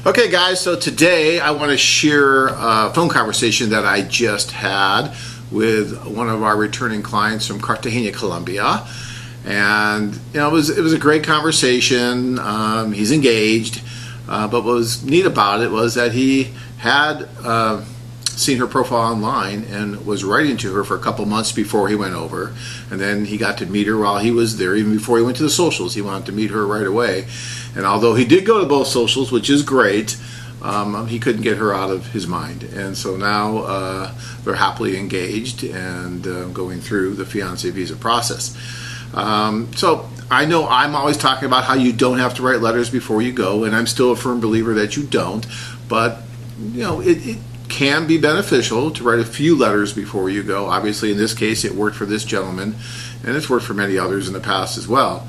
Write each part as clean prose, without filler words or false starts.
Okay guys, so today I want to share a phone conversation that I just had with one of our returning clients from Cartagena, Colombia. And it was a great conversation. He's engaged, but what was neat about it was that he had seen her profile online and was writing to her for a couple months before he went over, and then he got to meet her while he was there. Even before he went to the socials, he wanted to meet her right away. And although he did go to both socials, which is great, he couldn't get her out of his mind. And so now they're happily engaged and going through the fiancé visa process. So I know I'm always talking about how you don't have to write letters before you go, and I'm still a firm believer that you don't, but it can be beneficial to write a few letters before you go. Obviously in this case it worked for this gentleman, and it's worked for many others in the past as well.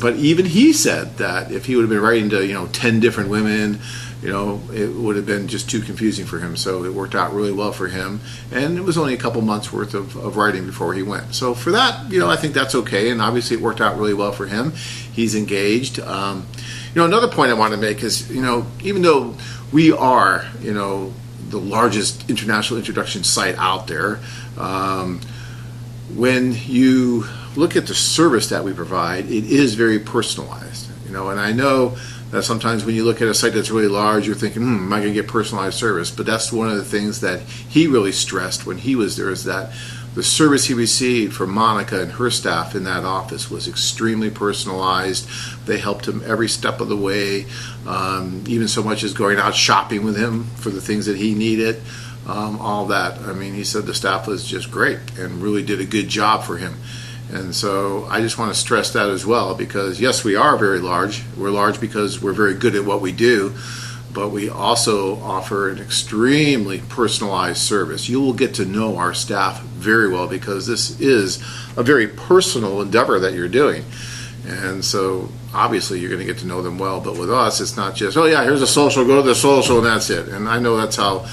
But even he said that if he would have been writing to 10 different women, it would have been just too confusing for him. So it worked out really well for him, and it was only a couple months worth of writing before he went. So for that, I think that's okay, and obviously it worked out really well for him. He's engaged. Another point I want to make is, even though we are, the largest international introduction site out there, when you look at the service that we provide, it is very personalized. And I know that sometimes when you look at a site that's really large, you're thinking, am I going to get personalized service? But that's one of the things that he really stressed when he was there, is that the service he received from Monica and her staff in that office was extremely personalized. They helped him every step of the way, even so much as going out shopping with him for the things that he needed, all that. I mean, he said the staff was just great and really did a good job for him. And so I just want to stress that as well, because yes, we are very large. We're large because we're very good at what we do, but we also offer an extremely personalized service. You will get to know our staff very well because this is a very personal endeavor that you're doing. And so obviously you're going to get to know them well, but with us it's not just, oh yeah, here's a social, go to the social and that's it. And I know that's how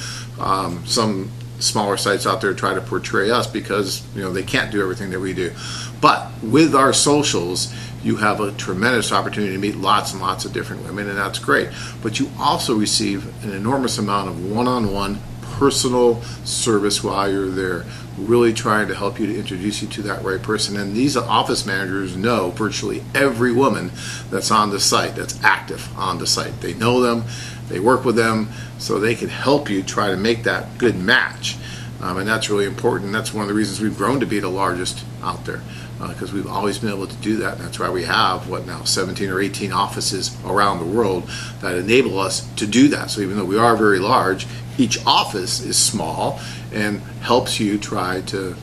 some smaller sites out there try to portray us, because they can't do everything that we do. But with our socials, you have a tremendous opportunity to meet lots and lots of different women, and that's great. But you also receive an enormous amount of one-on-one personal service while you're there, really trying to help you to introduce you to that right person. And these office managers know virtually every woman that's on the site, that's active on the site. They know them, they work with them, so they can help you try to make that good match. And that's really important. That's one of the reasons we've grown to be the largest out there, because we've always been able to do that. And that's why we have, 17 or 18 offices around the world that enable us to do that. So even though we are very large, each office is small and helps you try to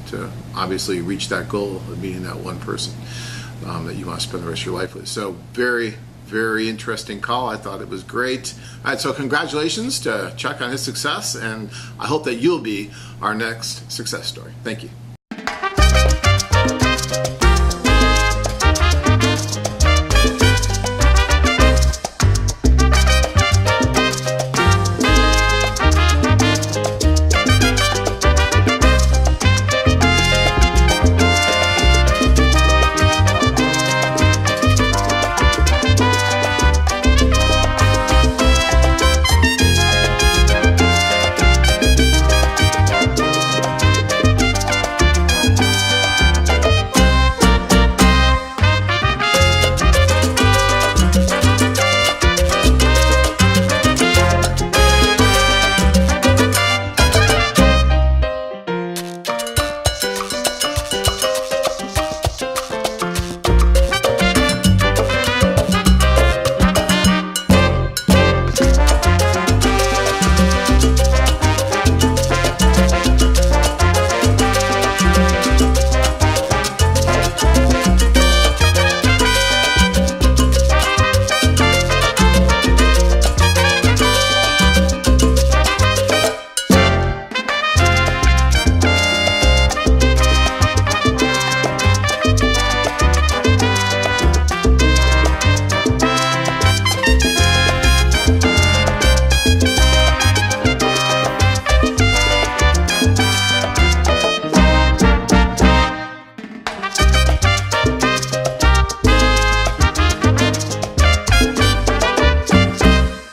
obviously reach that goal of meeting that one person that you want to spend the rest of your life with. So very, very interesting call. I thought it was great. All right, so congratulations to Chuck on his success, and I hope that you'll be our next success story. Thank you.